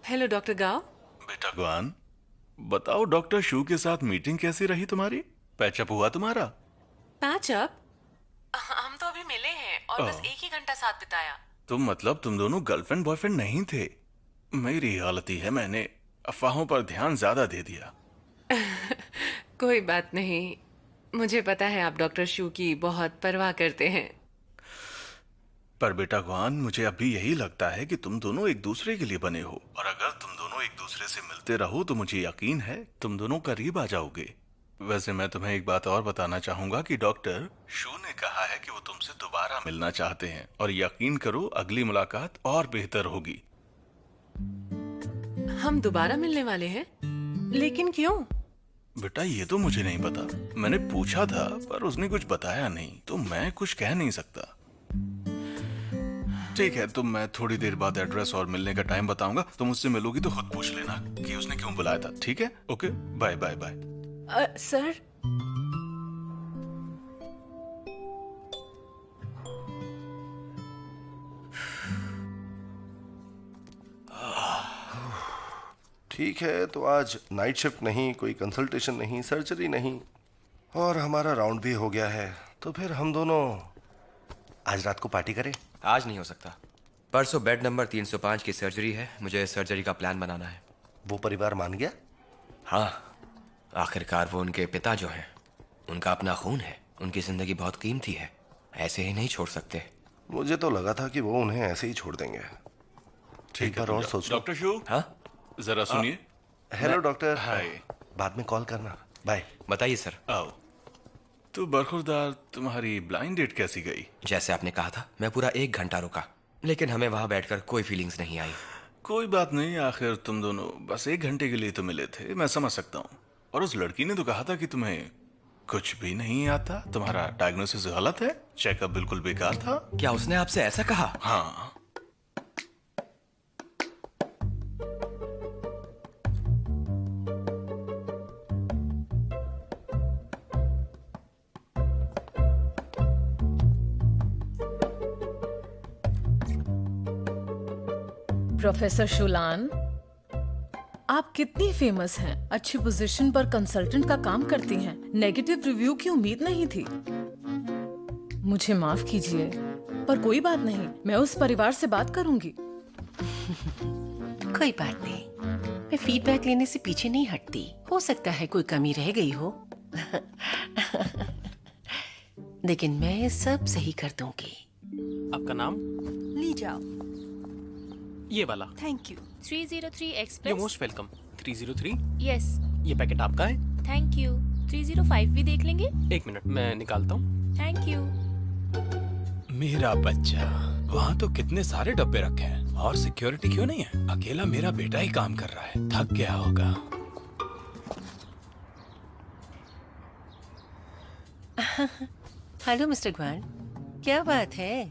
Hello doctor गाओ। बेटा Guan, बताओ डॉक्टर शू के साथ मीटिंग कैसी रही तुम्हारी? पैचअप हुआ तुम्हारा? पैचअप? हम तो अभी मिले हैं और बस एक ही घंटा साथ बिताया। मतलब तुम दोनों गर्लफ्रेंड बॉयफ्रेंड नहीं थे? मेरी हालत ही है, मैंने अफवाहों पर ध्यान ज्यादा दे दिया। कोई बात नहीं, मुझे पता है आप डॉक्टर शू की बहुत परवाह करते हैं। पर बेटा गुआन, मुझे अभी यही लगता है कि तुम दोनों एक दूसरे के लिए बने हो, और अगर तुम दोनों एक दूसरे से मिलते रहो तो मुझे यकीन है तुम दोनों करीब आ जाओगे। वैसे मैं तुम्हें एक बात और बताना चाहूंगा कि डॉक्टर शू ने कहा है कि वो तुमसे दोबारा मिलना चाहते हैं, और यकीन करो अगली मुलाकात और बेहतर होगी। हम दोबारा मिलने वाले हैं? लेकिन क्यों? बेटा ये तो मुझे नहीं पता, मैंने पूछा था पर उसने कुछ बताया नहीं, तो मैं कुछ कह नहीं सकता। ठीक है, तो मैं थोड़ी देर बाद एड्रेस और मिलने का टाइम बताऊंगा, तुम उससे मिलोगी तो खुद पूछ लेना कि उसने क्यों बुलाया था। ठीक है? Okay, bye bye bye. Sir, ठीक है, तो आज नाइट शिफ्ट नहीं, कोई कंसल्टेशन नहीं, सर्जरी नहीं, और हमारा राउंड भी हो गया है। तो फिर हम दोनों आज रात को पार्टी करें? आज नहीं हो सकता। परसों बेड नंबर 305 की सर्जरी है, मुझे सर्जरी का प्लान बनाना है। वो परिवार मान गया? हाँ, आखिरकार वो उनके पिता जो हैं, उनका अपना खून है, उनकी जिंदगी बहुत कीमती है, ऐसे ही नहीं छोड़ सकते। मुझे तो लगा था कि वो उन्हें ऐसे ही छोड़ देंगे। ठीक है, और सोच लो। डॉक्टर शू, हाँ, जरा सुनिए। Hello doctor. हाय। बाद में कॉल करना। बाय। बताइए सर। आओ। तो बरखुरदार, तुम्हारी ब्लाइंड डेट कैसी गई? जैसे आपने कहा था, मैं पूरा 1 घंटा रुका, लेकिन हमें वहां बैठकर कोई फीलिंग्स नहीं आई। कोई बात नहीं, आखिर तुम दोनों बस 1 घंटे के लिए तो मिले थे, मैं समझ सकता हूँ। और उस लड़की ने तो कहा था कि तुम्हें कुछ भी नहीं आता, तुम्हारा डायग्नोसिस गलत है, चेकअप बिल्कुल बेकार था। क्या उसने आपसे ऐसा कहा? हाँ। प्रोफेसर शुलान, आप कितनी फेमस हैं, अच्छी पोजीशन पर कंसल्टेंट का काम करती हैं, नेगेटिव रिव्यू की उम्मीद नहीं थी। मुझे माफ कीजिए, पर कोई बात नहीं, मैं उस परिवार से बात करूंगी। कोई बात नहीं, मैं फीडबैक लेने से पीछे नहीं हटती। हो सकता है कोई कमी रह गई हो, लेकिन मैं सब सही कर दूंगी। आपका नाम? ली जाओ। ये वाला। Thank you. 303 you express. Most welcome. 303। Yes. ये पैकेट आपका है। Thank you. 305 भी देख लेंगे? 1 मिनट, मैं निकालता हूँ। Thank you. मेरा बच्चा, वहाँ तो कितने सारे डब्बे रखे हैं और सिक्योरिटी क्यों नहीं है? अकेला मेरा बेटा ही काम कर रहा है, थक गया होगा। हेलो मिस्टर ग्वान, क्या बात है?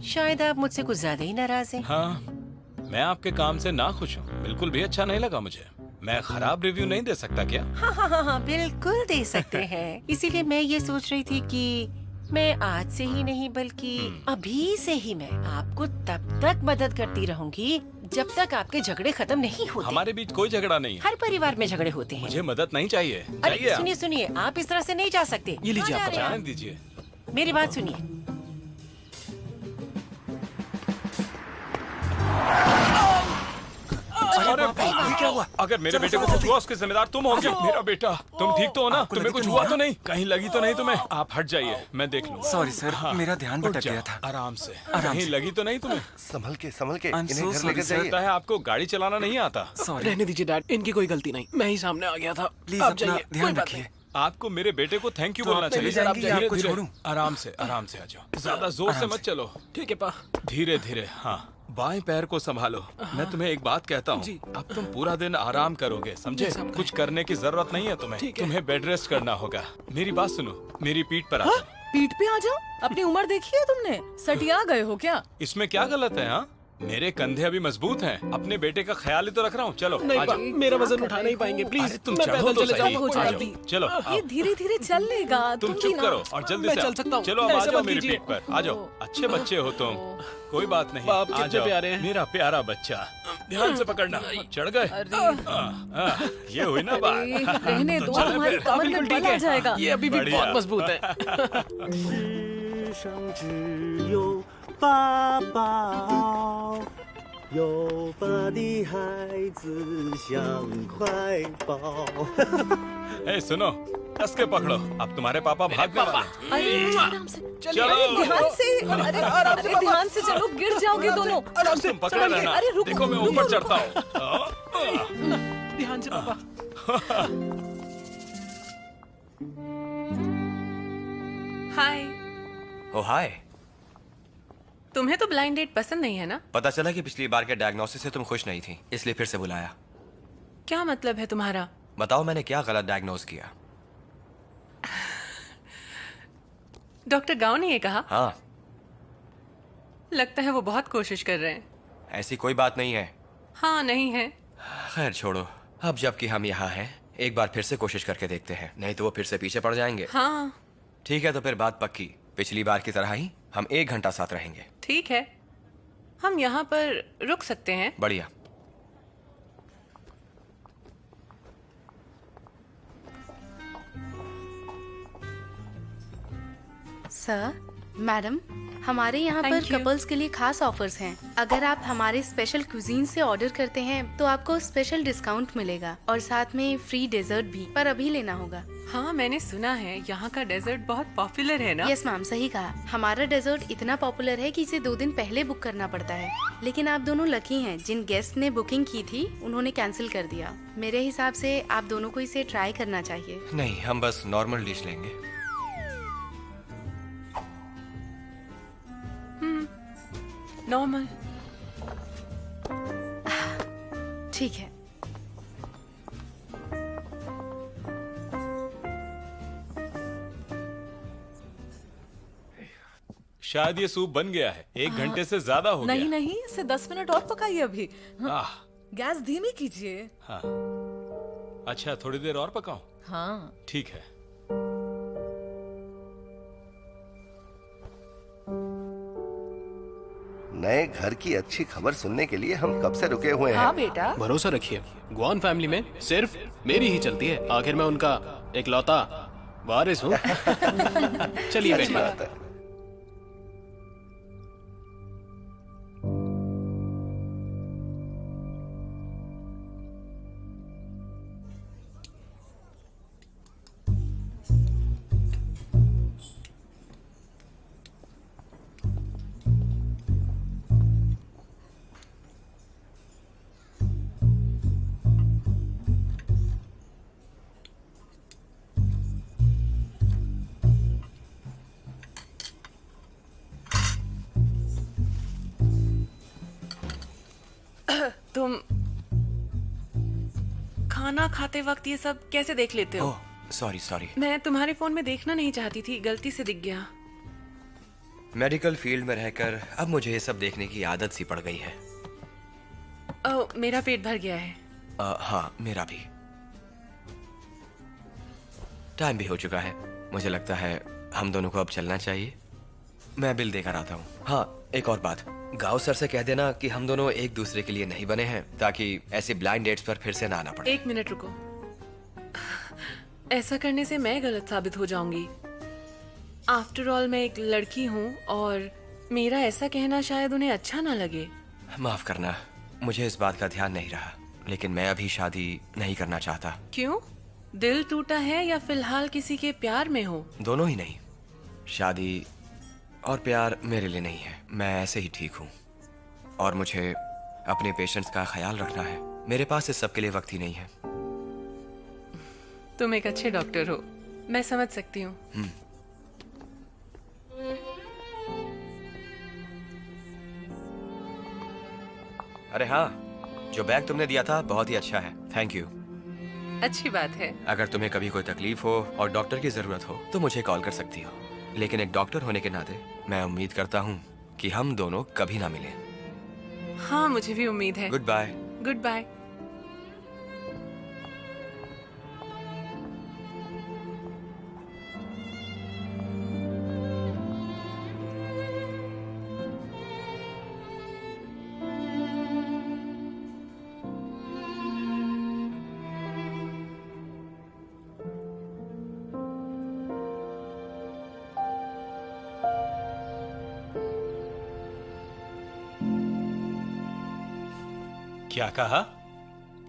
शायद आप मुझसे कुछ ज्यादा ही नाराज हैं। हाँ, मैं आपके काम से ना खुश हूँ, बिल्कुल भी अच्छा नहीं लगा मुझे। मैं खराब रिव्यू नहीं दे सकता क्या? हाँ, बिल्कुल दे सकते हैं। इसीलिए मैं ये सोच रही थी कि मैं आज से ही नहीं बल्कि अभी से ही मैं आपको तब तक मदद करती रहूंगी जब तक आपके झगड़े खत्म नहीं होते। हमारे बीच कोई झगड़ा नहीं है। हर परिवार में झगड़े होते हैं। मुझे मदद नहीं चाहिए। अरे जाइए आप। सुनिए सुनिए, आप इस तरह से नहीं जा सकते। ये लीजिए, कहाँ आपका जा रहे हैं जाने दीजिए। आप? मेरी बात सुनिए। अरे ये क्या हुआ? अगर मेरे बेटे को कुछ हुआ उसके जिम्मेदार तुम होंगे। मेरा बेटा, तुम ठीक तो हो ना? तुम्हें कुछ हुआ तो नहीं? कहीं लगी तो नहीं तुम्हें? आप हट जाइए, मैं देख लूँ। सॉरी सर, मेरा ध्यान उठ भटक जाओ, गया था। आराम से। कहीं लगी तो नहीं तुम्हें? संभल के I'm इन्हें so घर sorry, लेकर sir. जाइए। लगता है आपको गाड़ी चलाना नहीं आता। सॉरी, रहने दीजिए डैड, इनकी कोई गलती नहीं, मैं ही सामने आ गया था। प्लीज आप अपना जाइए, कोई ध्यान बात रखिए। आपको मेरे बेटे को थैंक यू तो बोलना आप चले चाहिए। जाएंगे या आपको धीरे-धीरे, छोड़ूं? आराम से आ जाओ। ज्यादा जोर से मत चलो। ठीक है पा। धीरे धीरे। हाँ, बाएं पैर को संभालो। मैं तुम्हें एक बात कहता हूँ, अब तुम पूरा दिन आराम करोगे, समझे? कुछ करने की जरूरत नहीं है तुम्हें। तुम्हें बेड रेस्ट करना होगा। मेरी बात सुनो, मेरी पीठ पर आ जाओ। पीठ पे आ जाओ। अपनी उम्र देखी है तुमने? सटिया गए हो क्या? इसमें क्या गलत है? हाँ, मेरे कंधे अभी मजबूत हैं। अपने बेटे का ख्याल ही तो रख रहा हूँ। चलो नहीं आ पा, जाओ। मेरा वजन उठा नहीं पाएंगे, प्लीज। अरे तुम मैं चढ़ो पैदल तो चले सही। जाऊँ, हो आ जाएगी। जाओ, चलो आओ। ये धीरे धीरे चल लेगा। तुम भी चुप ना। करो और जल्दी मैं से चल आओ। सकता हूँ। चलो अब आ ऐसे जाओ मत मेरी कीजिए। पीठ पर। आ जाओ, अच्छे बच्चे हो तुम। कोई बात नहीं, बाप आ कितने जाओ। प्यारे हैं। मेरा प्यारा बच्चा, ध्यान से पकड़ना। चढ़ गए? ये हुई ना बात। अरे, रहने तो दो, चलो हमारी फिर। कमर में बल आ जाएगा। ये अभी भी बढ़िया। बहुत मजबूत है। 世上只有爸爸哦，有爸的孩子像块宝。 ए सुनो, कस के पकड़ो। अब तुम्हारे पापा भागने वाले हैं। अरे आराम से चलो। ध्यान से। अरे ध्यान से चलो, गिर जाओगे दोनों। तुम पकड़े रहना। अरे रुको, देखो मैं ऊपर चढ़ता हूँ। ध्यान से पापा। हाय। ओ हाय। तुम्हें तो ब्लाइंड डेट पसंद नहीं है ना? पता चला कि पिछली बार के डायग्नोसिस से तुम खुश नहीं थी, इसलिए फिर से बुलाया। क्या मतलब है तुम्हारा? बताओ मैंने क्या गलत डायग्नोस किया? डॉक्टर गांव ने ये कहा? हाँ, लगता है वो बहुत कोशिश कर रहे हैं। ऐसी कोई बात नहीं है। हाँ, नहीं है। खैर छोड़ो, अब जबकि हम यहाँ हैं एक बार फिर से कोशिश करके देखते हैं, नहीं तो वो फिर से पीछे पड़ जाएंगे। हाँ ठीक है, तो फिर बात पक्की। पिछली बार की तरह ही हम 1 घंटा साथ रहेंगे। ठीक है, हम यहाँ पर रुक सकते हैं। बढ़िया। सर, मैडम, हमारे यहाँ Thank पर you. कपल्स के लिए खास ऑफर्स हैं। अगर आप हमारे स्पेशल क्यूजीन से ऑर्डर करते हैं तो आपको स्पेशल डिस्काउंट मिलेगा और साथ में फ्री डेजर्ट भी, पर अभी लेना होगा। हाँ, मैंने सुना है यहाँ का डेजर्ट बहुत पॉपुलर है ना? यस मैम, सही कहा। हमारा डेजर्ट इतना पॉपुलर है कि इसे 2 दिन पहले बुक करना पड़ता है। लेकिन आप दोनों लकी हैं, जिन गेस्ट ने बुकिंग की थी उन्होंने कैंसिल कर दिया। मेरे हिसाब से आप दोनों को इसे ट्राई करना चाहिए। नहीं, हम बस नॉर्मल डिश लेंगे। नॉर्मल। ठीक है। शायद ये सूप बन गया है। 1 घंटे से ज्यादा हो नहीं गया। नहीं, इसे 10 मिनट और पकाइए अभी। आह, गैस धीमी कीजिए। हाँ। अच्छा, थोड़ी देर और पकाऊं? हाँ। ठीक है। नए घर की अच्छी खबर सुनने के लिए हम कब से रुके हुए हैं। हाँ बेटा। भरोसा रखिए, गुआन फैमिली में सिर्फ मेरी ही चलती है। आखिर मैं उनका इकलौता वारिस हूँ। चलिए सच बैठिए। बात है। तुम खाना खाते वक्त ये सब कैसे देख लेते हो? Oh sorry sorry. मैं तुम्हारे फोन में देखना नहीं चाहती थी, गलती से दिख गया। मेडिकल फील्ड में रहकर अब मुझे ये सब देखने की आदत सी पड़ गई है। ओह, मेरा पेट भर गया है। हाँ, मेरा भी। टाइम भी हो चुका है। मुझे लगता है हम दोनों को अब चलना चाहिए। मैं बिल देकर आता हूँ। हाँ, एक और बात, गाँव सर से कह देना कि हम दोनों एक दूसरे के लिए नहीं बने हैं, ताकि ऐसे ब्लाइंड डेट्स पर फिर से ना आना पड़े। एक मिनट रुको। ऐसा करने से मैं गलत साबित हो जाऊंगी। आफ्टर ऑल मैं एक लड़की हूँ और मेरा ऐसा कहना शायद उन्हें अच्छा ना लगे। माफ करना, मुझे इस बात का ध्यान नहीं रहा, लेकिन मैं अभी शादी नहीं करना चाहता। क्यों? दिल टूटा है या फिलहाल किसी के प्यार में हो? दोनों ही नहीं। शादी और प्यार मेरे लिए नहीं है। मैं ऐसे ही ठीक हूँ और मुझे अपने पेशेंट्स का ख्याल रखना है। मेरे पास इस सब के लिए वक्त ही नहीं है। तुम एक अच्छे डॉक्टर हो, मैं समझ सकती हूँ। अरे हाँ, जो बैग तुमने दिया था बहुत ही अच्छा है। Thank you. अच्छी बात है। अगर तुम्हें कभी कोई तकलीफ हो और डॉक्टर की जरूरत हो तो मुझे कॉल कर सकती हो, लेकिन एक डॉक्टर होने के नाते मैं उम्मीद करता हूँ कि हम दोनों कभी ना मिलें। हाँ, मुझे भी उम्मीद है। Goodbye. Goodbye. क्या कहा?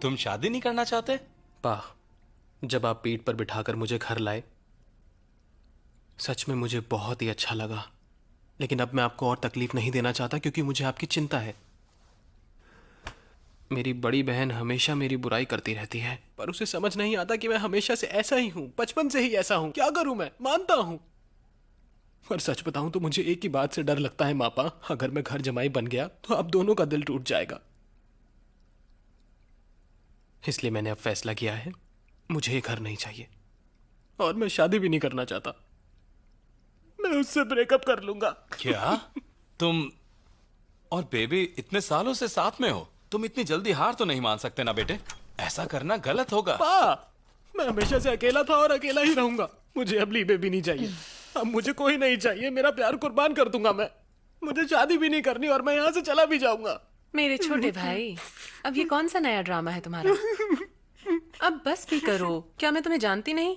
तुम शादी नहीं करना चाहते? पा, जब आप पीठ पर बिठाकर मुझे घर लाए, सच में मुझे बहुत ही अच्छा लगा। लेकिन अब मैं आपको और तकलीफ नहीं देना चाहता क्योंकि मुझे आपकी चिंता है। मेरी बड़ी बहन हमेशा मेरी बुराई करती रहती है, पर उसे समझ नहीं आता कि मैं हमेशा से ऐसा ही हूं, बचपन से ही ऐसा हूं। क्या करूं मैं? मानता हूं, पर सच बताऊं तो मुझे एक ही बात से डर लगता है मापा, अगर मैं घर जमाई बन गया तो आप दोनों का दिल टूट जाएगा। इसलिए मैंने अब फैसला किया है, मुझे ये घर नहीं चाहिए और मैं शादी भी नहीं करना चाहता। मैं उससे ब्रेकअप कर लूंगा। क्या? तुम और बेबी इतने सालों से साथ में हो, तुम इतनी जल्दी हार तो नहीं मान सकते ना बेटे। ऐसा करना गलत होगा। मैं हमेशा से अकेला था और अकेला ही रहूंगा। मुझे अब ली बेबी नहीं चाहिए। अब मुझे कोई नहीं चाहिए। मेरा प्यार कुर्बान कर दूंगा मैं। मुझे शादी भी नहीं करनी और मैं यहाँ से चला भी जाऊंगा। मेरे छोटे भाई, अब ये कौन सा नया ड्रामा है तुम्हारा? अब बस भी करो। क्या मैं तुम्हें जानती नहीं?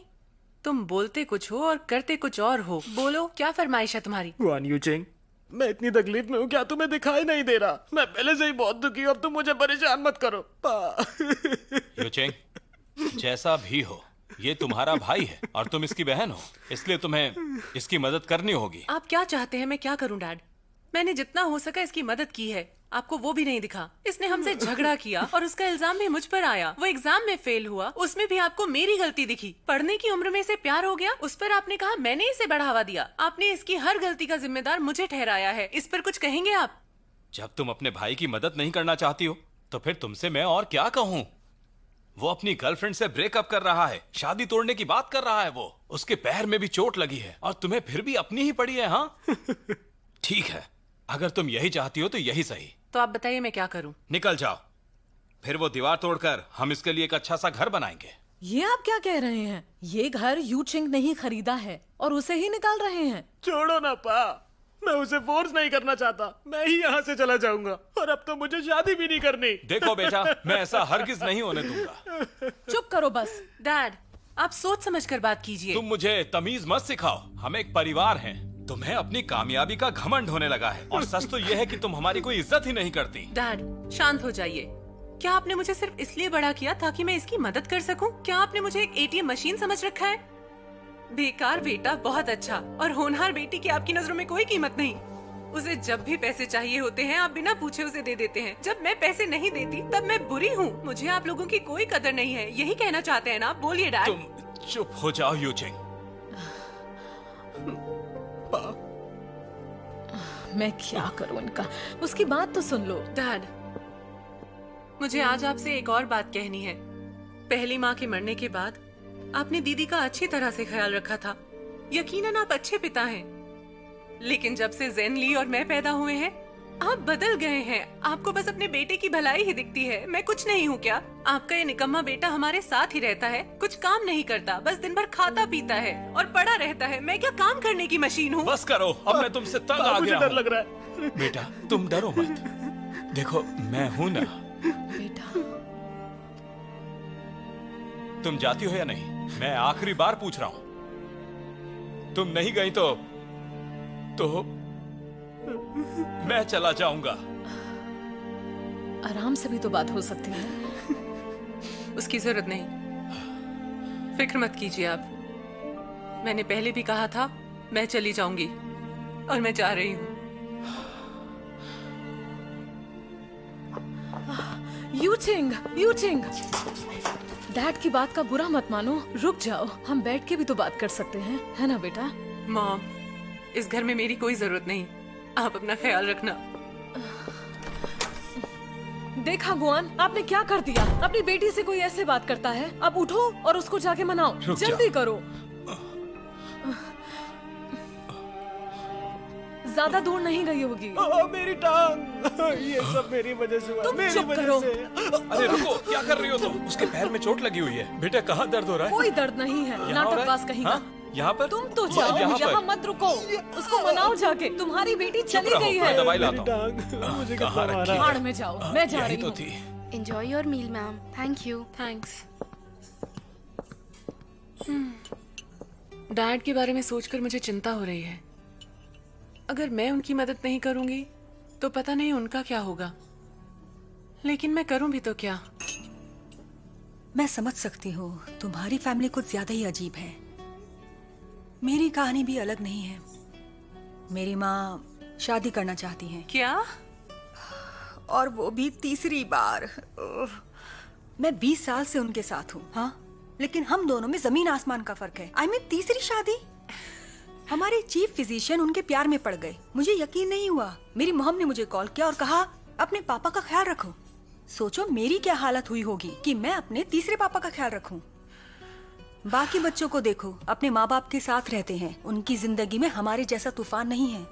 तुम बोलते कुछ हो और करते कुछ और हो। बोलो, क्या फरमाइश है तुम्हारी? वान यूचिंग, मैं इतनी तकलीफ में हूँ, क्या तुम्हें दिखाई नहीं दे रहा? मैं पहले से ही बहुत दुखी हूँ, अब तुम मुझे परेशान मत करो। यूचिंग, जैसा भी हो, ये तुम्हारा भाई है और तुम इसकी बहन हो, इसलिए तुम्हें इसकी मदद करनी होगी। आप क्या चाहते हैं मैं क्या करूं डैड? मैंने जितना हो सका इसकी मदद की है। आपको वो भी नहीं दिखा? इसने हमसे झगड़ा किया और उसका इल्जाम भी मुझ पर आया। वो एग्जाम में फेल हुआ, उसमें भी आपको मेरी गलती दिखी। पढ़ने की उम्र में इसे प्यार हो गया, उस पर आपने कहा मैंने इसे बढ़ावा दिया। आपने इसकी हर गलती का जिम्मेदार मुझे ठहराया है। इस पर कुछ कहेंगे आप? जब तुम अपने भाई की मदद नहीं करना चाहती हो तो फिर तुमसे मैं और क्या कहूँ? वो अपनी गर्लफ्रेंड से ब्रेकअप कर रहा है, शादी तोड़ने की बात कर रहा है। वो उसके पैर में भी चोट लगी है और तुम्हें फिर भी अपनी ही पड़ी है। हाँ ठीक है, अगर तुम यही चाहती हो तो यही सही। तो आप बताइए मैं क्या करूं? निकल जाओ, फिर वो दीवार तोड़कर हम इसके लिए एक अच्छा सा घर बनाएंगे। ये आप क्या कह रहे हैं? ये घर यू चिंग ने ही खरीदा है और उसे ही निकाल रहे हैं। छोड़ो ना पा, मैं उसे फोर्स नहीं करना चाहता। मैं ही यहाँ से चला जाऊंगा और अब तो मुझे शादी भी नहीं करनी। देखो बेटा, मैं ऐसा हरगिज नहीं होने दूंगा। चुप करो बस। डैड, आप सोच समझ कर बात कीजिए। तुम मुझे तमीज मत सिखाओ, हम एक परिवार हैं। तुम्हें अपनी कामयाबी का घमंड होने लगा है और सच तो यह है कि तुम हमारी कोई इज्जत ही नहीं करती। डैड, शांत हो जाइए। क्या आपने मुझे सिर्फ इसलिए बड़ा किया ताकि मैं इसकी मदद कर सकूं? क्या आपने मुझे एक एटीएम मशीन समझ रखा है? बेकार बेटा बहुत अच्छा, और होनहार बेटी की आपकी नजरों में कोई कीमत नहीं। उसे जब भी पैसे चाहिए होते हैं आप बिना पूछे उसे दे देते हैं। जब मैं पैसे नहीं देती तब मैं बुरी हूँ। मुझे आप लोगों की कोई कदर नहीं है, यही कहना चाहते हैं ना? बोलिए डैड। तुम चुप हो जाओ यूचिंग। मैं क्या करूं इनका? उसकी बात तो सुन लो। डैड, मुझे आज आपसे एक और बात कहनी है। पहली माँ के मरने के बाद आपने दीदी का अच्छी तरह से ख्याल रखा था। यकीनन आप अच्छे पिता हैं, लेकिन जब से जेन ली और मैं पैदा हुए हैं आप बदल गए हैं। आपको बस अपने बेटे की भलाई ही दिखती है। मैं कुछ नहीं हूँ क्या? आपका ये निकम्मा बेटा हमारे साथ ही रहता है, कुछ काम नहीं करता, बस दिन भर खाता पीता है और पड़ा रहता है। मैं क्या काम करने की मशीन हूँ? बस करो, अब मैं तुमसे तंग आ मुझे गया डर हूँ। लग रहा है। बेटा तुम डरो मत, देखो मैं हूं ना। बेटा तुम जाती हो या नहीं? मैं आखिरी बार पूछ रहा हूं। तुम नहीं गई तो मैं चला जाऊंगा। आराम से भी तो बात हो सकती है। उसकी जरूरत नहीं, फिक्र मत कीजिए आप। मैंने पहले भी कहा था मैं चली जाऊंगी और मैं जा रही हूँ। यूचिंग डैड की बात का बुरा मत मानो, रुक जाओ, हम बैठ के भी तो बात कर सकते हैं, है ना बेटा? मॉम, इस घर में मेरी कोई जरूरत नहीं, आप अपना ख्याल रखना। देखा गुआन, आपने क्या कर दिया? अपनी बेटी से कोई ऐसे बात करता है? अब उठो और उसको जाके मनाओ, रुक जा। जल्दी करो। ज्यादा दूर नहीं गई होगी। मेरी टांग, ये सब मेरी वजह से हुआ। तुम मेरी चुप वजह करो। से। अरे रुको, क्या कर रही हो तुम? उसके पैर में चोट लगी हुई है। बेटा कहाँ दर्द हो रहा है? कोई दर्द नहीं है, यहाँ हो रहा है? नाटकबाज कहीं हाँ? का। यहाँ पर? तुम तो जाओ, यहाँ यहाँ पर? मत रुको, उसको मनाओ जाके। तुम्हारी बेटी चली रहो, गई मैं है। दवाई मेरी लाता हूँ। टांग मुझे कहाँ कितना रखी मारा है? है। भाड़ में जाओ, मैं जा यही रही तो हूँ। थी। Enjoy your meal ma'am, thank you. Thanks. Dad के बारे में सोचकर मुझे चिंता हो रही है। अगर मैं उनकी मदद नहीं करूंगी तो पता नहीं उनका क्या होगा, लेकिन मैं करूं भी तो क्या? मैं समझ सकती हूँ, तुम्हारी फैमिली कुछ ज्यादा ही अजीब है। मेरी कहानी भी अलग नहीं है। मेरी माँ शादी करना चाहती हैं, क्या? और वो भी तीसरी बार। मैं 20 साल से उनके साथ हूँ, हाँ, लेकिन हम दोनों में जमीन आसमान का फर्क है। आई मीन तीसरी शादी। हमारे चीफ फिजिशियन उनके प्यार में पड़ गए। मुझे यकीन नहीं हुआ। मेरी मॉम ने मुझे कॉल किया और कहा अपने पापा का ख्याल रखो। सोचो मेरी क्या हालत हुई होगी कि मैं अपने तीसरे पापा का ख्याल रखूं। बाकी बच्चों को देखो, अपने माँ बाप के साथ रहते हैं, उनकी जिंदगी में हमारे जैसा तूफान नहीं है।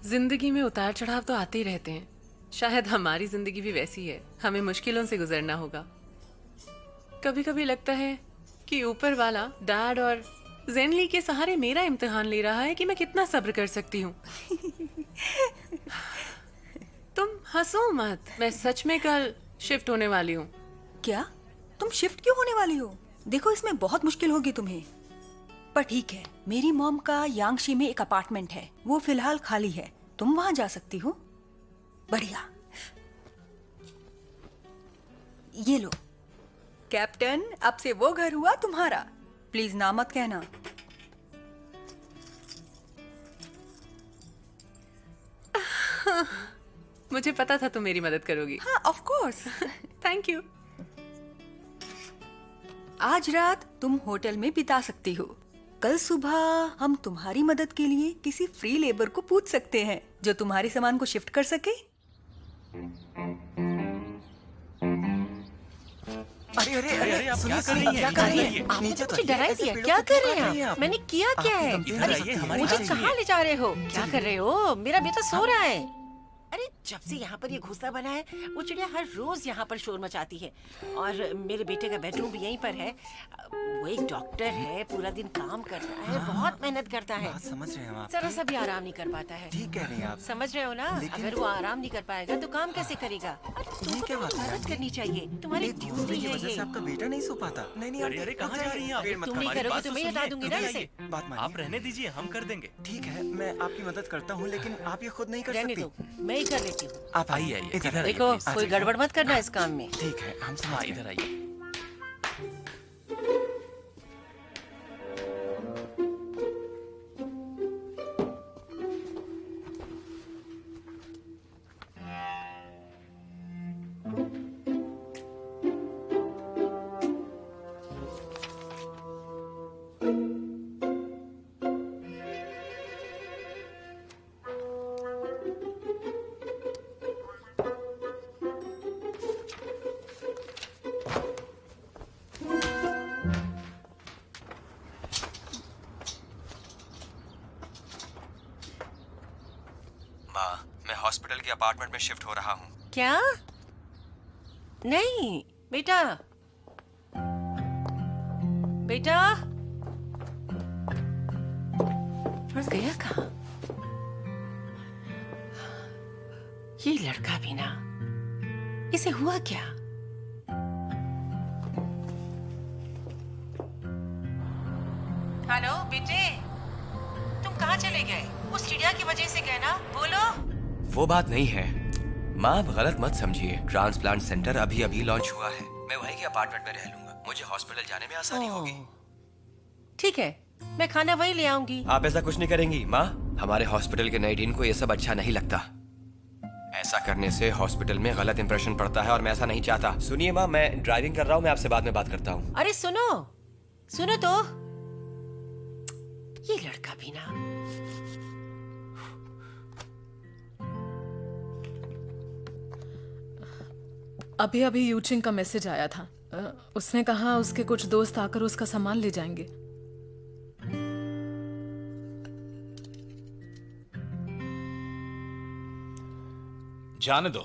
जिंदगी में उतार चढ़ाव तो आते ही रहते हैं। शायद हमारी जिंदगी भी वैसी है, हमें मुश्किलों से गुजरना होगा। कभी कभी लगता है कि ऊपर वाला डैड और जेनली के सहारे मेरा इम्तिहान ले रहा है कि मैं कितना सब्र कर सकती हूँ। तुम हंसो मत, मैं सच में कल शिफ्ट होने वाली हूँ। क्या? तुम शिफ्ट क्यों होने वाली हो? देखो इसमें बहुत मुश्किल होगी तुम्हें, पर ठीक है। मेरी मॉम का यांगशी में एक अपार्टमेंट है, वो फिलहाल खाली है, तुम वहां जा सकती हो। बढ़िया, ये लो कैप्टन, अब से वो घर हुआ तुम्हारा। प्लीज ना मत कहना। मुझे पता था तुम मेरी मदद करोगी। हाँ, ऑफ कोर्स। Thank you. आज रात तुम होटल में बिता सकती हो। कल सुबह हम तुम्हारी मदद के लिए किसी फ्री लेबर को पूछ सकते हैं जो तुम्हारे सामान को शिफ्ट कर सके। अरे आप क्या कर रही हैं? आपने तो मुझे डरा ही दिया। क्या कर रहे हैं आप? मैंने किया क्या है? अरे मुझे कहाँ ले जा रहे हो? क्या कर रहे हो? मेरा बेटा सो रहा है। अरे जब से यहाँ पर ये घोंसला बना है, वो चिड़िया हर रोज यहाँ पर शोर मचाती है। और मेरे बेटे का बेडरूम भी यहीं पर है। वो एक डॉक्टर है, पूरा दिन काम करता है, बहुत मेहनत करता है। समझ रहे हैं आप? जरा सा भी आराम नहीं कर पाता है। ठीक कह रही हैं आप। समझ रहे हो ना? अगर वो आराम नहीं कर पाएगा तो काम कैसे करेगा? तुमको क्या बात है? मदद करनी चाहिए। तुम्हारी ड्यूटी की है वजह से ये। आपका बेटा नहीं सो पाता। नहीं अरे कहाँ जा रही हैं आप? तुम नहीं करोगे तो मैं हटा दूंगी ना इसे। बात मानिए। आप रहने दीजिए, हम कर देंगे। ठीक है, मैं आपकी मदद करता हूँ, लेकिन आप ये खुद नहीं कर रहने सकती। दो, मैं ही कर लेती हूँ। आप आइए, इधर आइए, देखो please। कोई गड़बड़ मत करना इस काम में। ठीक है, हम समझ गए। इधर आइए। मैं हॉस्पिटल के अपार्टमेंट में शिफ्ट हो रहा हूँ। क्या? नहीं बेटा, बेटा गया कहाँ? ये लड़का भी ना, इसे हुआ क्या? हेलो बेटे, तुम कहाँ चले गए? उस चिड़िया की वजह से गए ना? बोलो। वो बात नहीं है माँ, आप गलत मत समझिए। ट्रांसप्लांट सेंटर अभी अभी लॉन्च हुआ है। मैं वहीं के अपार्टमेंट में रह लूंगा, मुझे हॉस्पिटल जाने में आसानी होगी। ठीक है, मैं खाना वहीं ले आऊंगी। आप ऐसा कुछ नहीं करेंगी माँ? हमारे हॉस्पिटल के नए डीन को ये सब अच्छा नहीं लगता। ऐसा करने से हॉस्पिटल में गलत इंप्रेशन पड़ता है और मैं ऐसा नहीं चाहता। सुनिए माँ, मैं ड्राइविंग कर रहा हूँ, मैं आपसे बाद में बात करता हूँ। अरे सुनो, सुनो तो, ये लड़का भी ना। अभी अभी यूचिंग का मैसेज आया था। उसने कहा उसके कुछ दोस्त आकर उसका सामान ले जाएंगे। जाने दो,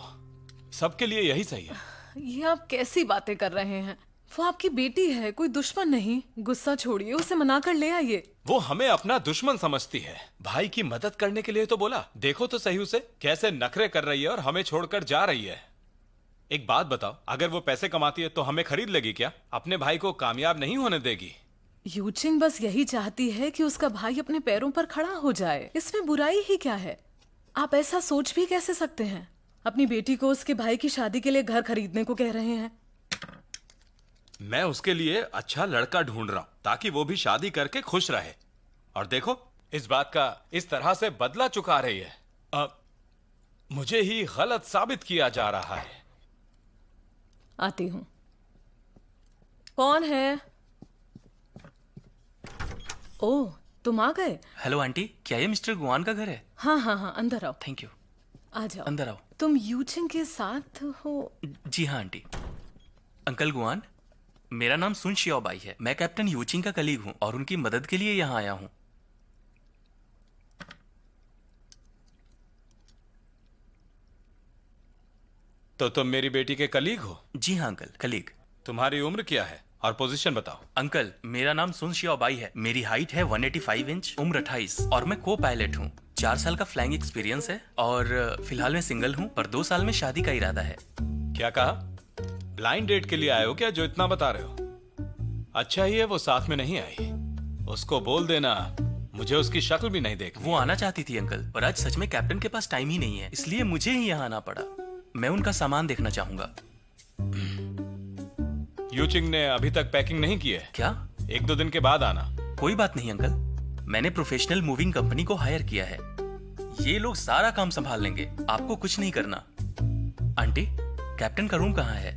सबके लिए यही सही है। ये आप कैसी बातें कर रहे हैं? वो आपकी बेटी है, कोई दुश्मन नहीं। गुस्सा छोड़िए, उसे मना कर ले आइए। वो हमें अपना दुश्मन समझती है। भाई की मदद करने के लिए तो बोला। देखो तो सही उसे कैसे नखरे कर रही है और हमें छोड़कर जा रही है। एक बात बताओ, अगर वो पैसे कमाती है तो हमें खरीद लेगी क्या? अपने भाई को कामयाब नहीं होने देगी। यूचिंग बस यही चाहती है कि उसका भाई अपने पैरों पर खड़ा हो जाए। इसमें बुराई ही क्या है? आप ऐसा सोच भी कैसे सकते हैं? अपनी बेटी को उसके भाई की शादी के लिए घर खरीदने को कह रहे हैं। मैं उसके लिए अच्छा लड़का ढूंढ रहा हूं ताकि वो भी शादी करके खुश रहे। और देखो, इस बात का इस तरह से बदला चुका रही है। मुझे ही गलत साबित किया जा रहा है। आती हूँ। कौन है? ओह, तुम आ गए। हेलो आंटी, क्या ये मिस्टर गुआन का घर है? हाँ हाँ हाँ, अंदर आओ। Thank you. आ जाओ। अंदर आओ। तुम यूचिंग के साथ हो? जी हाँ आंटी। अंकल गुआन, मेरा नाम सुन शियाओबाई है। मैं कैप्टन यूचिंग का कलीग हूँ और उनकी मदद के लिए यहाँ आया हूँ। तो तुम मेरी बेटी के कलीग हो? जी हाँ अंकल, कलीग। तुम्हारी उम्र क्या है और पोजीशन बताओ? अंकल, मेरा नाम सुन शियाओबाई है। मेरी हाइट है 185 इंच, उम्र 28 और मैं को पायलट हूँ। 4 साल का फ्लाइंग एक्सपीरियंस है और फिलहाल मैं सिंगल हूँ, पर 2 साल में शादी का इरादा है। क्या कहा? ब्लाइंड डेट के लिए आए हो क्या, जो इतना बता रहे हो? अच्छा ही है वो साथ में नहीं आई। उसको बोल देना मुझे उसकी शक्ल भी नहीं देखनी। वो आना चाहती थी अंकल, पर आज सच में कैप्टन के पास टाइम ही नहीं है, इसलिए मुझे ही यहाँ आना पड़ा। मैं उनका सामान देखना चाहूंगा। यूचिंग ने अभी तक पैकिंग नहीं की है क्या? 1-2 दिन के बाद आना। कोई बात नहीं अंकल, मैंने प्रोफेशनल मूविंग कंपनी को हायर किया है। ये लोग सारा काम संभाल लेंगे, आपको कुछ नहीं करना। आंटी, कैप्टन का रूम कहाँ है?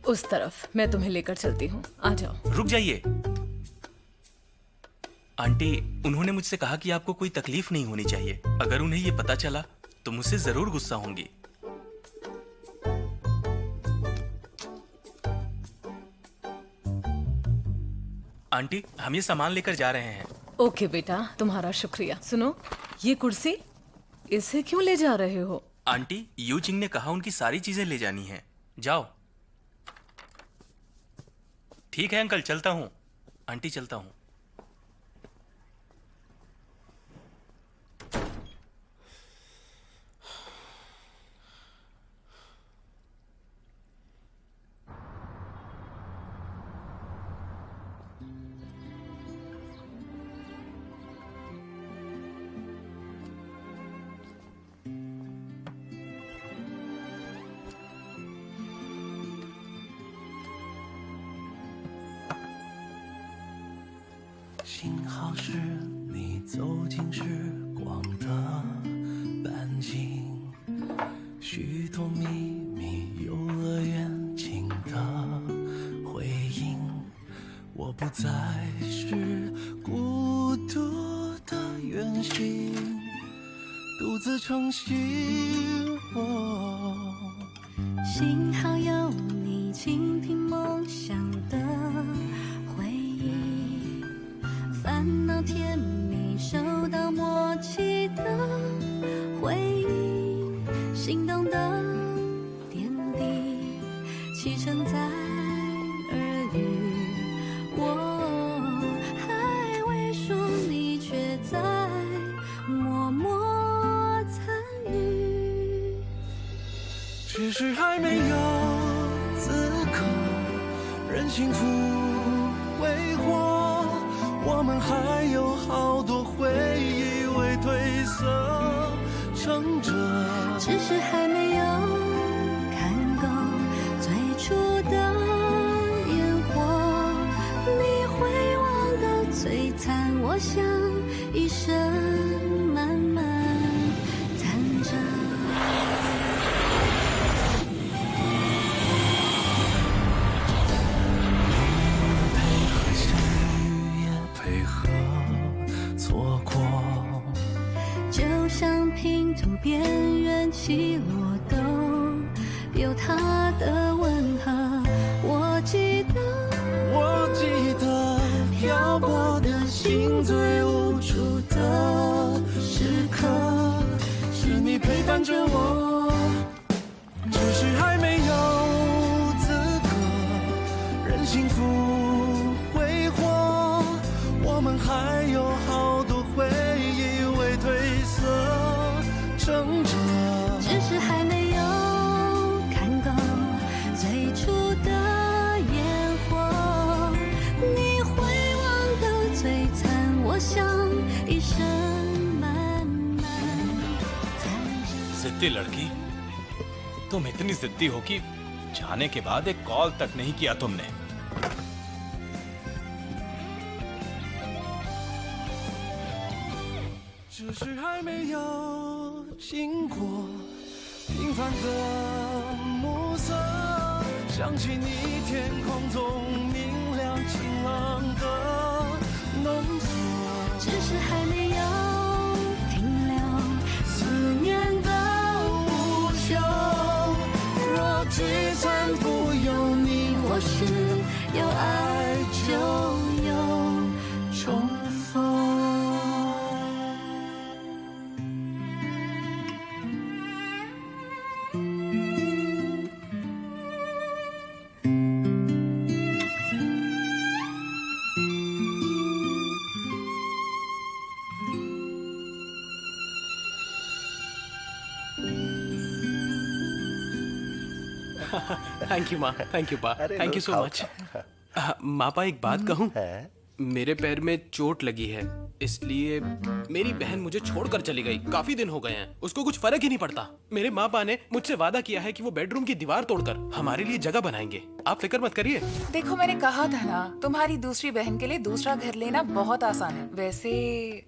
उस तरफ। मैं तुम्हें लेकर चलती हूँ, आ जाओ। रुक जाइए आंटी, उन्होंने मुझसे कहा कि आपको कोई तकलीफ नहीं होनी चाहिए। अगर उन्हें ये पता चला तो मुझसे जरूर गुस्सा होंगी। आंटी, हम ये सामान लेकर जा रहे हैं। ओके बेटा, तुम्हारा शुक्रिया। सुनो, ये कुर्सी, इसे क्यों ले जा रहे हो? आंटी, यूचिंग ने कहा उनकी सारी चीजें ले जानी हैं। जाओ। ठीक है अंकल, चलता हूँ। आंटी, चलता हूँ।幸好是你走进时光的半径，许多秘密游乐园情的回应，我不再是孤独的远行，独自撑起我。幸好有你倾听梦想的回忆，烦恼甜蜜嗅到默契的回忆，心动的点滴，启程在耳语。我还未说，你却在默默参与。只是还没有资格任幸福挥霍，我们还有好多回忆未褪色撑着。只是还没有看够最初的烟火，你会忘得璀璨，我想一生慢慢赞着。配合错过，就像拼图边缘起落都有它的吻合。我记得漂泊的心最无助的时刻，是你陪伴着我。只是还没有资格任幸福挥霍，我们还有好多回忆未褪色撑着。只是还没有看够最初的烟火，你会忘得璀璨，我想一生慢慢赞着。जिद्दी लड़की, तुम इतनी जिद्दी हो कि जाने के बाद एक कॉल तक नहीं किया तुमने। 只是还没有经过平凡的暮色，想起你天空中明亮晴朗的浓缩。只是还没有停留思念的无休，若聚散不由你我时，有爱就有重逢。थैंक यू माँ, थैंक यू पा, थैंक यू सो मच। माँ पा, एक बात कहूँ? मेरे पैर में चोट लगी है, इसलिए मेरी बहन मुझे छोड़कर चली गई। काफी दिन हो गए हैं, उसको कुछ फर्क ही नहीं पड़ता। मेरे माँ पा ने मुझसे वादा किया है कि वो बेडरूम की दीवार तोड़कर हमारे लिए जगह बनाएंगे। आप फिक्र मत करिए। देखो, मैंने कहा था ना, तुम्हारी दूसरी बहन के लिए दूसरा घर लेना बहुत आसान है। वैसे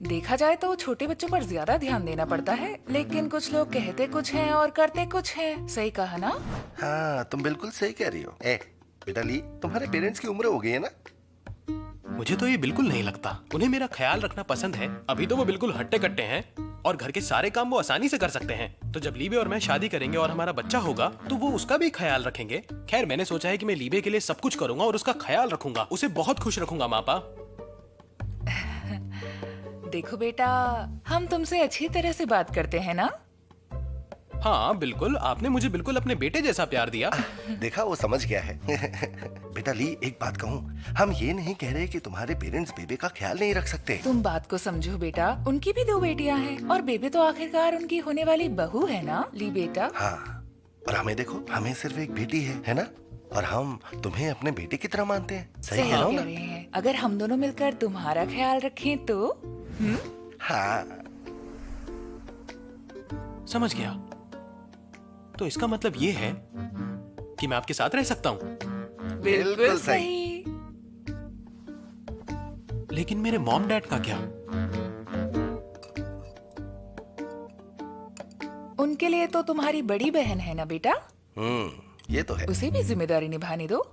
देखा जाए तो छोटे बच्चों पर ज्यादा ध्यान देना पड़ता है, लेकिन कुछ लोग कहते कुछ हैं और करते कुछ हैं। सही कहा ना? हाँ, तुम बिल्कुल सही कह रही हो। बेटा ली, तुम्हारे पेरेंट्स की उम्र हो गई है ना? मुझे तो ये बिल्कुल नहीं लगता। उन्हें मेरा ख्याल रखना पसंद है। अभी तो वो बिल्कुल हट्टे कट्टे हैं और घर के सारे काम वो आसानी से कर सकते हैं। तो जब लीबे और मैं शादी करेंगे और हमारा बच्चा होगा तो वो उसका भी ख्याल रखेंगे। खैर, मैंने सोचा है कि मैं लीबे के लिए सब कुछ करूंगा और उसका ख्याल रखूंगा। उसे बहुत खुश रखूंगा मापा। देखो बेटा, हम तुमसे अच्छी तरह से बात करते हैं ना? हाँ बिल्कुल, आपने मुझे बिल्कुल अपने बेटे जैसा प्यार दिया। देखा, वो समझ गया है। बेटा ली, एक बात कहूँ, हम ये नहीं कह रहे कि तुम्हारे पेरेंट्स बेबे का ख्याल नहीं रख सकते। तुम बात को समझो बेटा, उनकी भी 2 बेटियां हैं और बेबे तो आखिरकार उनकी होने वाली बहू है ना ली बेटा। हाँ, और हमें देखो, हमें सिर्फ एक बेटी है ना? और हम तुम्हें अपने बेटे की तरह मानते हैं। सही कह रहे हैं। अगर हम दोनों मिलकर तुम्हारा ख्याल रखें तो? हाँ, समझ गया। तो इसका मतलब ये है कि मैं आपके साथ रह सकता हूँ। बिल्कुल सही। लेकिन मेरे मॉम डैड का क्या? उनके लिए तो तुम्हारी बड़ी बहन है ना बेटा? ये तो है। उसे भी जिम्मेदारी निभाने दो।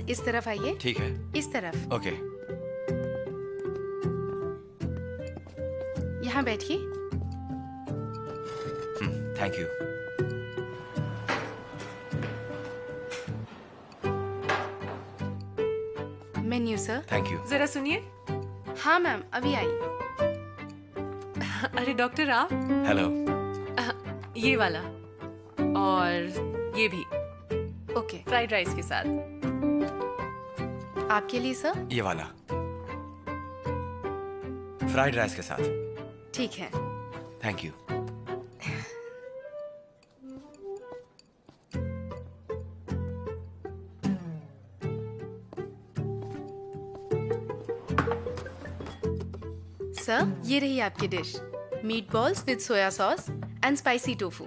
इस तरफ आइए। ठीक है। इस तरफ। ओके। यहाँ बैठिए। Thank you. Menu sir. Thank you. जरा सुनिए। हाँ मैम, अभी आई। अरे डॉक्टर आप। हेलो। ये वाला और ये भी। ओके। फ्राइड राइस के साथ। आपके लिए सर। ये वाला फ्राइड राइस के साथ। ठीक है। Thank you. सर, ये रही आपकी dish. Meat balls with soya sauce and spicy tofu.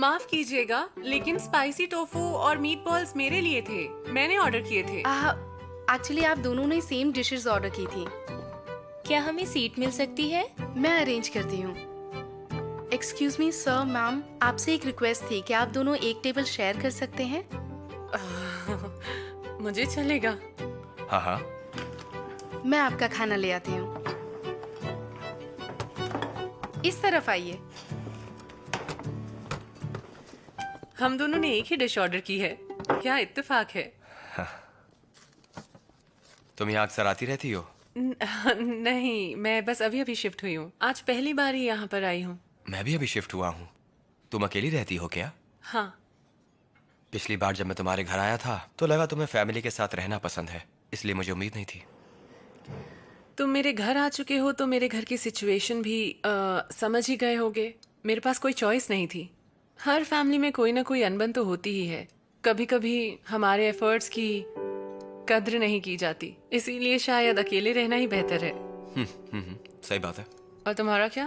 माफ कीजिएगा, लेकिन स्पाइसी टोफू और मीट बॉल्स मेरे लिए थे, मैंने ऑर्डर किए थे। एक्चुअली आप दोनों ने सेम डिशेस ऑर्डर की थी। क्या हमें सीट मिल सकती है? मैं अरेंज करती हूँ। एक्सक्यूज मी सर, मैम, आपसे एक रिक्वेस्ट थी कि आप दोनों एक टेबल शेयर कर सकते हैं? मुझे चलेगा। हाँ हाँ। मैं आपका खाना ले आती हूँ। इस तरफ आइए। हम दोनों ने एक ही डिश ऑर्डर की है, क्या इत्तेफाक है? तुम यहाँ अक्सर आती रहती हो? नहीं, मैं बस अभी अभी शिफ्ट हुई हूँ। आज पहली बार ही यहाँ पर आई हूँ। मैं भी अभी शिफ्ट हुआ हूँ। तुम अकेली रहती हो क्या? हाँ। पिछली बार जब मैं तुम्हारे घर आया था तो लगा तुम्हें फैमिली के साथ रहना पसंद है, इसलिए मुझे उम्मीद नहीं थी। तुम मेरे घर आ चुके हो तो मेरे घर की सिचुएशन भी समझ ही गए होगे। मेरे पास कोई चॉइस नहीं थी। हर फैमिली में कोई ना कोई अनबन तो होती ही है। कभी कभी हमारे एफर्ट्स की कद्र नहीं की जाती, इसीलिए शायद अकेले रहना ही बेहतर है। सही बात है। और तुम्हारा क्या?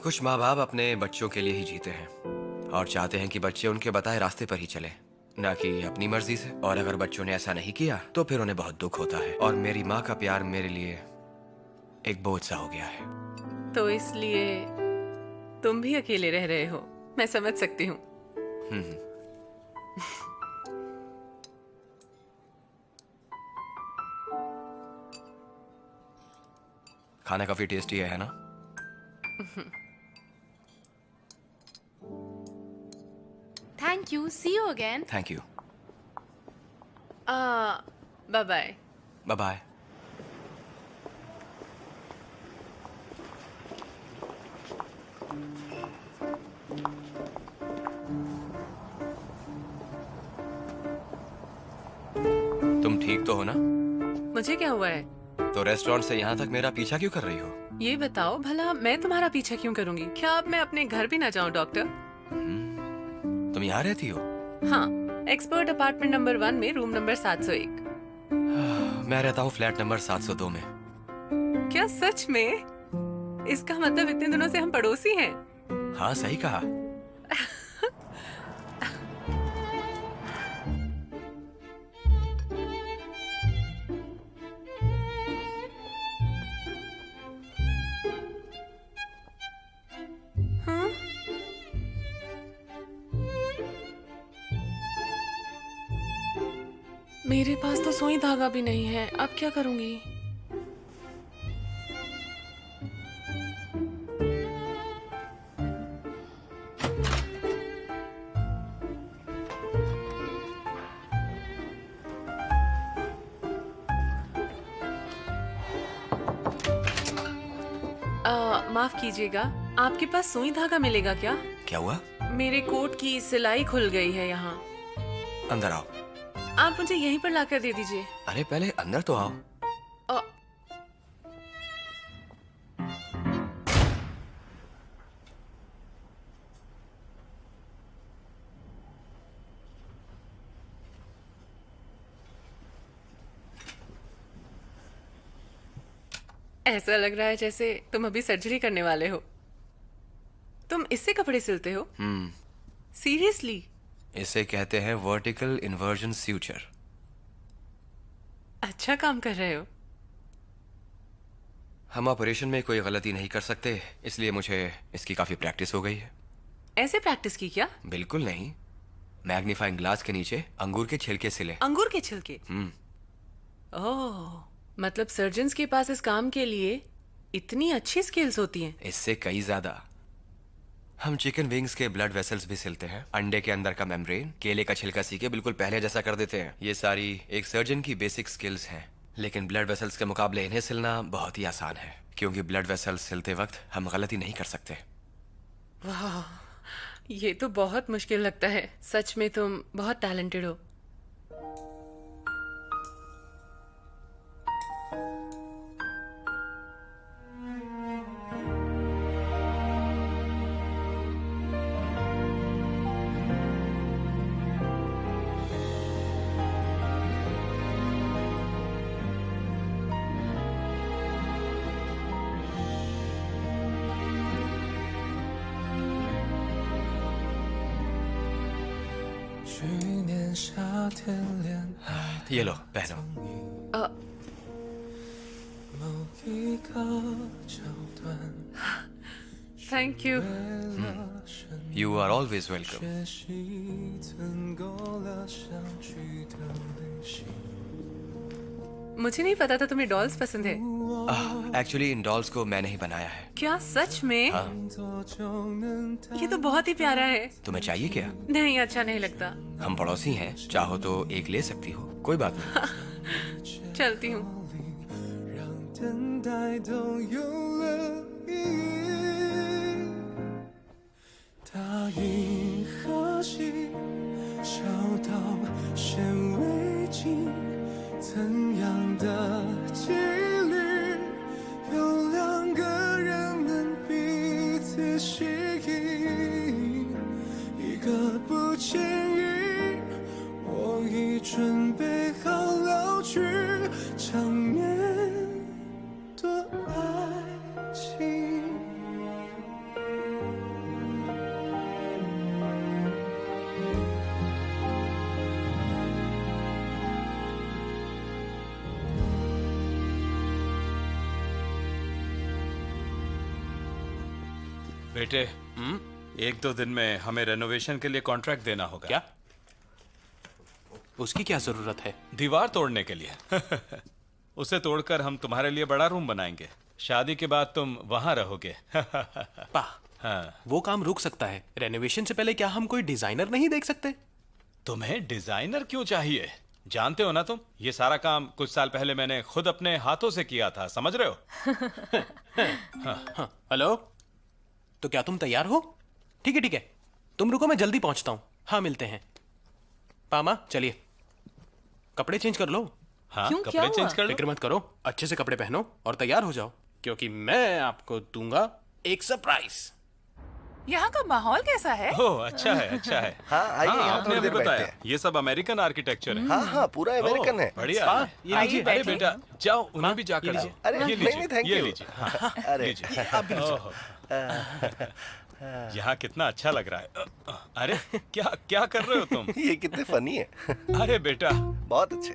कुछ माँ बाप अपने बच्चों के लिए ही जीते हैं और चाहते हैं कि बच्चे उनके बताए रास्ते पर ही चले, ना कि अपनी मर्जी से। और अगर बच्चों ने ऐसा नहीं किया तो फिर उन्हें बहुत दुख होता है। और मेरी माँ का प्यार मेरे लिए एक बोझ सा हो गया है। तो इसलिए तुम भी अकेले रह रहे हो, मैं समझ सकती हूँ। खाना काफी टेस्टी है ना? Thank you. See you again. Thank you. Bye bye. Bye bye. तुम ठीक तो हो ना? मुझे क्या हुआ है? तो रेस्टोरेंट से यहाँ तक मेरा पीछा क्यों कर रही हो? ये बताओ भला, मैं तुम्हारा पीछा क्यों करूंगी? क्या अब मैं अपने घर भी ना जाऊं डॉक्टर? तुम यहाँ रहती हो? हाँ, एक्सपर्ट अपार्टमेंट नंबर 1 में रूम नंबर 701। मैं रहता हूँ फ्लैट नंबर 702 में। क्या सच में? इसका मतलब इतने दिनों से हम पड़ोसी हैं। हाँ, सही कहा। हाँ? मेरे पास तो सुई धागा भी नहीं है, अब क्या करूंगी? माफ कीजिएगा, आपके पास सुई धागा मिलेगा क्या? क्या हुआ? मेरे कोट की सिलाई खुल गई है यहाँ। अंदर आओ। आप मुझे यहीं पर लाकर दे दीजिए। अरे पहले अंदर तो आओ। ऐसा लग रहा है जैसे तुम अभी सर्जरी करने वाले हो। तुम इससे कपड़े सिलते हो? सीरियसली? इसे कहते हैं वर्टिकल इन्वर्जन स्यूचर। अच्छा काम कर रहे हो। हम ऑपरेशन में कोई गलती नहीं कर सकते, इसलिए मुझे इसकी काफी प्रैक्टिस हो गई है। ऐसे प्रैक्टिस की क्या? बिल्कुल नहीं, मैग्नीफाइंग ग्लास के नीचे अंगूर के छिलके सिले। अंगूर के छिलके? ओह, मतलब सर्जन्स के पास इस काम के लिए इतनी अच्छी स्किल्स होती हैं। इससे कई ज्यादा। हम चिकन विंग्स के ब्लड वेसल्स भी सिलते हैं, अंडे के अंदर का मेम्ब्रेन, केले का छिलका सीके बिल्कुल पहले जैसा कर देते हैं। ये सारी एक सर्जन की बेसिक स्किल्स हैं, लेकिन ब्लड वेसल्स के मुकाबले इन्हें सिलना बहुत ही आसान है, क्योंकि ब्लड वेसल्स सिलते वक्त हम गलती नहीं कर सकते। वाह, ये तो बहुत मुश्किल लगता है। सच में तुम बहुत टैलेंटेड हो। ये लो पहनो। Thank you. You are always welcome. मुझे नहीं पता था तुम्हें डॉल्स पसंद है। एक्चुअली इन डॉल्स को मैंने ही बनाया है। क्या सच में? हाँ। ये तो बहुत ही प्यारा है। तुम्हें चाहिए क्या? नहीं, अच्छा नहीं लगता। हम पड़ोसी हैं, चाहो तो एक ले सकती हो, कोई बात नहीं। चलती हूँ। 等待都有了意义。大银河系小到显微镜，怎样的几率有两个人能彼此吸引？一个不经意，我已准备好老去，场面多爱情。बेटे, एक दो दिन में हमें रेनोवेशन के लिए कॉन्ट्रैक्ट देना होगा। क्या? उसकी क्या जरूरत है? दीवार तोड़ने के लिए। उसे तोड़कर हम तुम्हारे लिए बड़ा रूम बनाएंगे। शादी के बाद तुम वहां रहोगे। पा, हाँ। वो काम रुक सकता है। रेनोवेशन से पहले क्या हम कोई डिजाइनर नहीं देख सकते? तुम्हें डिजाइनर क्यों चाहिए? जानते हो ना तुम, ये सारा काम कुछ साल पहले मैंने खुद अपने हाथों से किया था, समझ रहे हो? हाँ। हेलो, तो क्या तुम तैयार हो? ठीक है ठीक है, तुम रुको, मैं जल्दी पहुंचता हूँ। हाँ, मिलते हैं। पामा चलिए, कपड़े चेंज कर लो। हाँ, कपड़े चेंज कर लो। फिक्र मत करो, अच्छे से कपड़े पहनो और तैयार हो जाओ, क्योंकि मैं आपको दूंगा एक सरप्राइज। यहाँ का माहौल कैसा है? ओह, अच्छा है, अच्छा है। हाँ, आइए, यहाँ आपने थोड़ी अभी देर बैठते बताया, हैं। ये सब अमेरिकन आर्किटेक्चर है। हाँ हाँ, पूरा अमेरिकन है। बढ़िया। ये लीजिए। अरे बेटा, जाओ, उन्हें भी जाकर दो। अरे ये नहीं लीजिए, नहीं, थैंक ये यू। लीजिए। हाँ, अरे लीजिए। ओह, यहाँ कितना अच्छा लग रहा है। अरे क्या क्या कर रहे हो तुम? ये कितने फनी है। अरे बेटा, बहुत अच्छे।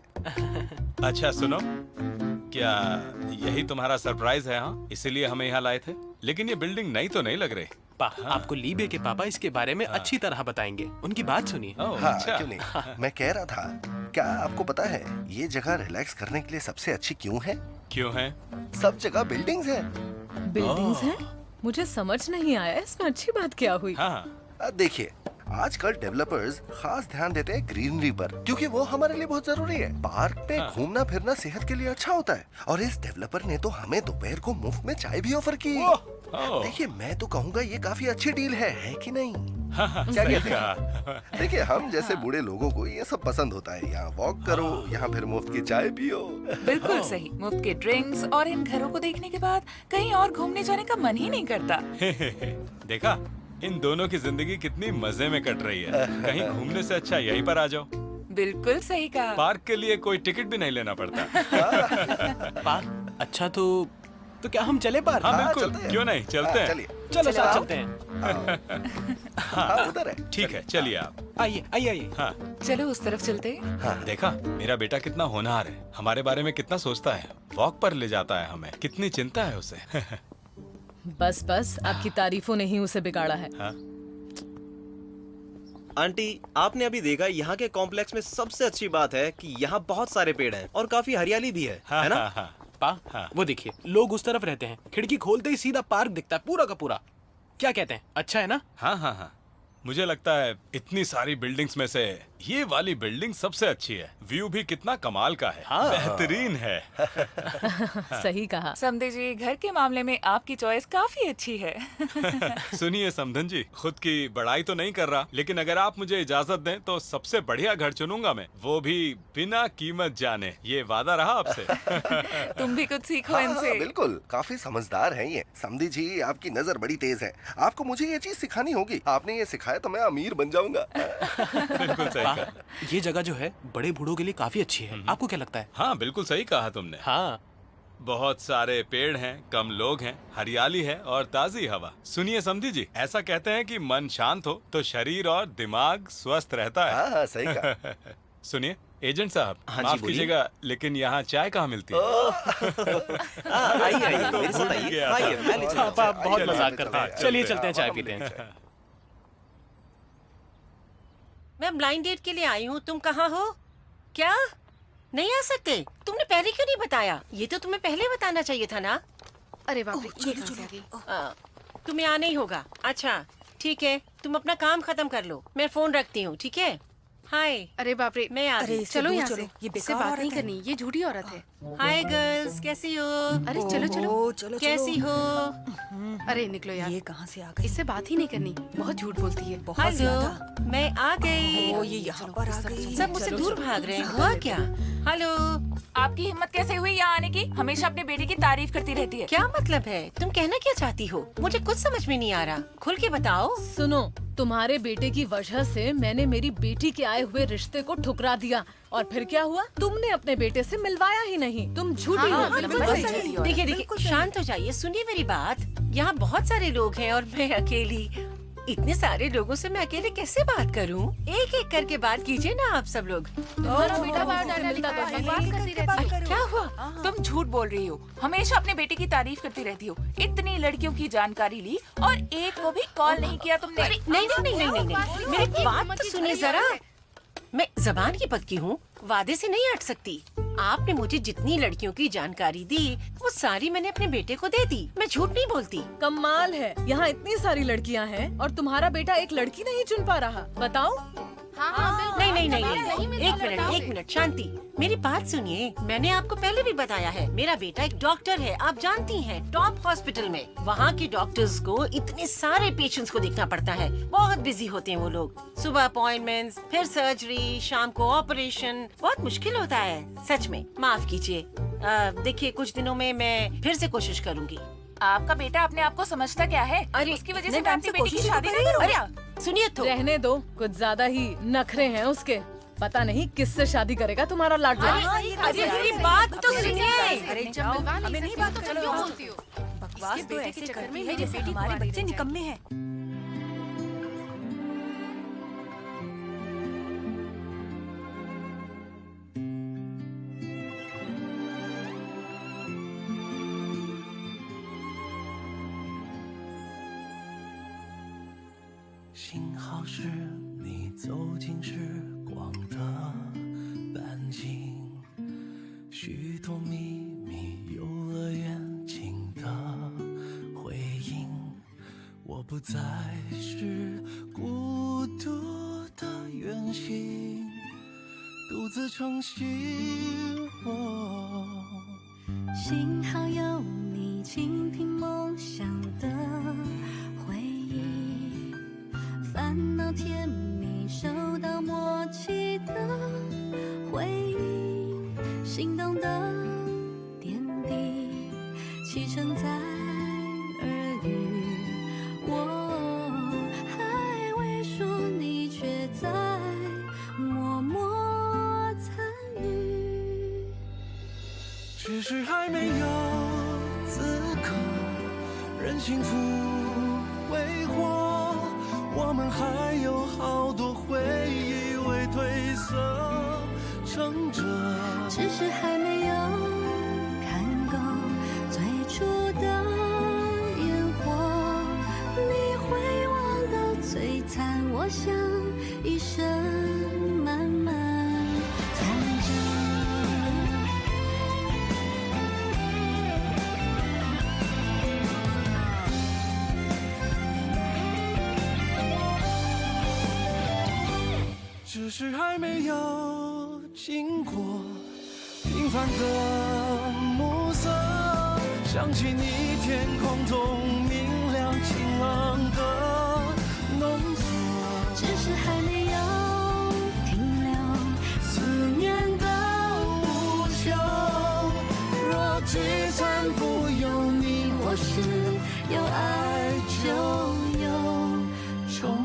अच्छा सुनो, क्या यही तुम्हारा सरप्राइज है? हाँ, इसीलिए हमें यहाँ लाए थे। लेकिन ये बिल्डिंग नई तो नहीं लग रही। आपको लीबे के पापा इसके बारे में अच्छी तरह बताएंगे, उनकी बात सुनिए। हाँ, क्यों नहीं। मैं कह रहा था, क्या आपको पता है ये जगह रिलैक्स करने के लिए सबसे अच्छी क्यों है? क्यों है? सब जगह बिल्डिंग्स हैं। बिल्डिंग्स हैं? मुझे समझ नहीं आया, इसमें अच्छी बात क्या हुई? देखिए, आजकल डेवलपर्स खास ध्यान देते हैं ग्रीनरी पर, क्योंकि वो हमारे लिए बहुत जरूरी है। पार्क में घूमना फिरना सेहत के लिए अच्छा होता है, और इस डेवलपर ने तो हमें दोपहर को मुफ्त में चाय भी ऑफर की। देखिए, मैं तो कहूँगा ये काफी अच्छी डील है कि नहीं? क्या कहते हैं? देखिए, हम जैसे बूढ़े लोगों को ये सब पसंद होता है। यहाँ वॉक करो, यहाँ फिर मुफ्त की चाय पियो। बिल्कुल सही, मुफ्त के ड्रिंक्स और इन घरों को देखने के बाद कहीं और घूमने जाने का मन ही नहीं करता। देखा, इन दोनों की जिंदगी कितनी मजे में कट रही है। कहीं घूमने से अच्छा यहीं पर आ जाओ। बिल्कुल सही कहा। पार्क के लिए कोई टिकट भी नहीं लेना पड़ता। पार्क? अच्छा, तो क्या हम चले पार्क? हाँ, बिल्कुल, क्यों नहीं, चलते हैं। चलो साथ चलते हैं। हाँ, उधर है। ठीक है, चलिए आप। आइए आइए आइए। हाँ, चलो उस तरफ चलते हैं। हाँ, देखा, मेरा बेटा कितना होनहार है, हमारे बारे में कितना सोचता है, वॉक पर ले जाता है हमें, कितनी चिंता है उसे। बस बस, आपकी तारीफों ने ही उसे बिगाड़ा है। हाँ? आंटी, आपने अभी देखा यहाँ के कॉम्प्लेक्स में सबसे अच्छी बात है कि यहाँ बहुत सारे पेड़ हैं और काफी हरियाली भी है, है ना? वो देखिए, लोग उस तरफ रहते हैं, खिड़की खोलते ही सीधा पार्क दिखता है पूरा का पूरा। क्या कहते हैं, अच्छा है ना? हाँ, मुझे लगता है इतनी सारी बिल्डिंग्स में से ये वाली बिल्डिंग सबसे अच्छी है। व्यू भी कितना कमाल का है, बेहतरीन है। सही कहा। समधे जी, घर के मामले में आपकी चॉइस काफी अच्छी है। सुनिए समधन जी, खुद की बड़ाई तो नहीं कर रहा, लेकिन अगर आप मुझे इजाजत दें तो सबसे बढ़िया घर चुनूंगा मैं, वो भी बिना कीमत जाने। ये वादा रहा आपसे। तुम भी कुछ सीखो हाँ, इनसे। बिल्कुल, काफी समझदार हैं ये। समधी जी, आपकी नजर बड़ी तेज है। आपको मुझे ये चीज सिखानी होगी। आपने ये सिखाया तो मैं अमीर बन जाऊंगा। बिल्कुल सही। ये जगह जो है बड़े बूढ़ों के लिए काफी अच्छी है। आपको क्या लगता है? हाँ, बिल्कुल सही कहा तुमने। हाँ, बहुत सारे पेड़ हैं, कम लोग हैं, हरियाली है और ताजी हवा। सुनिए समधी जी, ऐसा कहते हैं कि मन शांत हो तो शरीर और दिमाग स्वस्थ रहता है। हाँ, सही कहा। सुनिए एजेंट साहब, हाँ जी, माफ बोलिए। कीजिएगा, लेकिन यहाँ चाय कहाँ मिलती है? आइए, मेरे साथ आइए। आइए, मैं ले चलता हूँ। पापा बहुत मजाक करते हैं। चलिए चलते हैं, चाय पीते हैं। मैं ब्लाइंड डेट के लिए आई हूँ। तुम कहाँ हो? क्या नहीं आ सकते? तुमने पहले क्यों नहीं बताया? ये तो तुम्हें पहले बताना चाहिए था ना। अरे बाप रे, ये कहाँ से आ गई? तुम्हें आना ही होगा। अच्छा ठीक है, तुम अपना काम खत्म कर लो, मैं फोन रखती हूँ, ठीक है? हाय। अरे बाप रे, मैं आ गई। चलो यहाँ से। ये इससे बात नहीं करनी, ये झूठी औरत है। हाय गर्ल्स, कैसी हो? अरे चलो चलो। चलो कैसी हो? अरे निकलो यार, ये कहाँ से आ गई? इससे बात ही नहीं करनी, बहुत झूठ बोलती है। बहुत ज्यादा। हेलो, मैं आ गई। ओ, ये यहाँ पर आ गई। सब मुझसे दूर भाग रहे हैं, हुआ क्या? हेलो, आपकी हिम्मत कैसे हुई यहाँ आने की? हमेशा अपने बेटे की तारीफ करती रहती है। क्या मतलब है? तुम कहना क्या चाहती हो? मुझे कुछ समझ में नहीं आ रहा, खुल के बताओ। सुनो, तुम्हारे बेटे की वजह से मैंने मेरी बेटी के आए हुए रिश्ते को ठुकरा दिया, और फिर क्या हुआ? तुमने अपने बेटे से मिलवाया ही नहीं। तुम झूठी हो। देखिए देखिए, शांत हो जाइए, सुनिए मेरी बात। यहाँ बहुत सारे लोग हैं और मैं अकेली। इतने सारे लोगों से मैं अकेले कैसे बात करूं? एक एक करके बात कीजिए ना आप सब लोग। तुम्हारा बेटा बायोडाटा लिखा है, बकवास करती रहती है। क्या हुआ? तुम झूठ बोल रही हो, हमेशा अपने बेटे की तारीफ करती रहती हो। इतनी लड़कियों की जानकारी ली और एक को भी कॉल नहीं किया तुमने। नहीं नहीं नहीं नहीं नहीं, मेरी बात तो सुनिए जरा। मैं जबान की पक्की हूँ, वादे से नहीं हट सकती। आपने मुझे जितनी लड़कियों की जानकारी दी, वो सारी मैंने अपने बेटे को दे दी। मैं झूठ नहीं बोलती। कमाल है, यहाँ इतनी सारी लड़कियाँ हैं और तुम्हारा बेटा एक लड़की नहीं चुन पा रहा। बताओ। नहीं नहीं नहीं नहीं, एक मिनट शांति, मेरी बात सुनिए। मैंने आपको पहले भी बताया है, मेरा बेटा एक डॉक्टर है, आप जानती हैं, टॉप हॉस्पिटल में। वहाँ के डॉक्टर्स को इतने सारे पेशेंट्स को देखना पड़ता है, बहुत बिजी होते हैं वो लोग। सुबह अपॉइंटमेंट्स, फिर सर्जरी, शाम को ऑपरेशन, बहुत मुश्किल होता है सच में। माफ कीजिए। देखिए, कुछ दिनों में मैं फिर से कोशिश करूँगी। आपका बेटा अपने आप को समझता क्या है? अरे उसकी वजह से मैं अपनी बेटी की शादी नहीं करूँगा। सुनिए तो, रहने दो, कुछ ज्यादा ही नखरे हैं उसके। पता नहीं किससे शादी करेगा तुम्हारा लाडला। अरे मेरी बात तो सुनिए। अरे जब मिलवा नहीं सकती हो तो चलो क्यों बोलती हो? बकवास तो ऐसे करती है जैसे हमारे बच्चे निकम्मे हैं।幸好是你走进时光的半径，许多秘密游乐园情的回应。我不再是孤独的远行，独自撑起我。幸好有你倾听梦想的回忆，烦恼甜蜜收到默契的回应，心动的点滴启程在耳语，我还未说，你却在默默参与。只是还没有资格任幸福挥霍，我们还有好多回忆未褪色撑着。只是还没有看够最初的烟火，你会忘得璀璨，我想是还没有经过平凡的暮色，想起你天空中明亮晴朗的浓缩，只是还没有停留思念的无休。若聚散不由你我是，有爱就有重